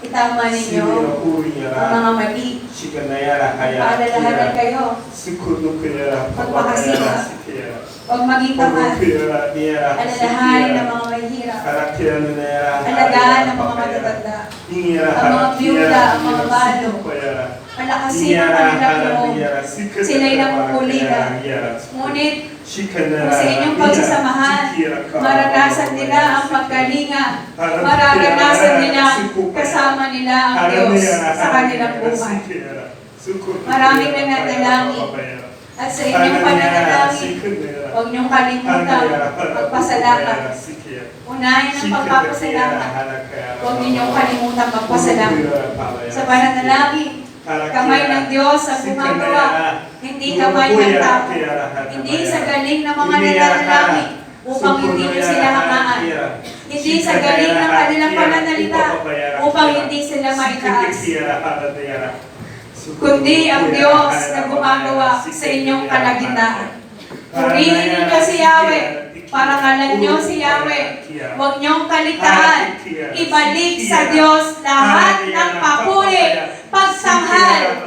Itama ninyo ang mga mali. Paalalahanan kayo. Pagpakasira. Huwag maging tamad. Alalahanin ng mga mahihirap. Alagaan ng mga matatanda. Ang mga biyuda, ang mga balo. Palakasin ang kanilang loob. Sila'y namumuligan. Ngunit kung sa inyong pagsasamahan, maranasan nila ang pagkalinga. Mararanasan nila kasama nila ang Diyos sa kanilang buhay. Maraming nananalangin. At sa inyong pananalangin, huwag niyong kalimutan magpasalamat. Unahin ang pagpapasalamat. Huwag ninyong kalimutan magpasalamat. Sa pananalangin, kamay ng Diyos ang gumagawa, hindi kamay ng tao. Hindi sa galing ng mga nananalangin upang hindi niyo sila hamaan. Hindi sa galing ng kanilang pananalita upang hindi sila maitaas. Kundi ang Diyos na gumagawa sa inyong kalagitnaan. Purihin ninyo si Yahweh, parangalan nyo si Yahweh. Huwag niyong kalitaan. Ibalik sa Diyos lahat ng papuri, pagsanghal,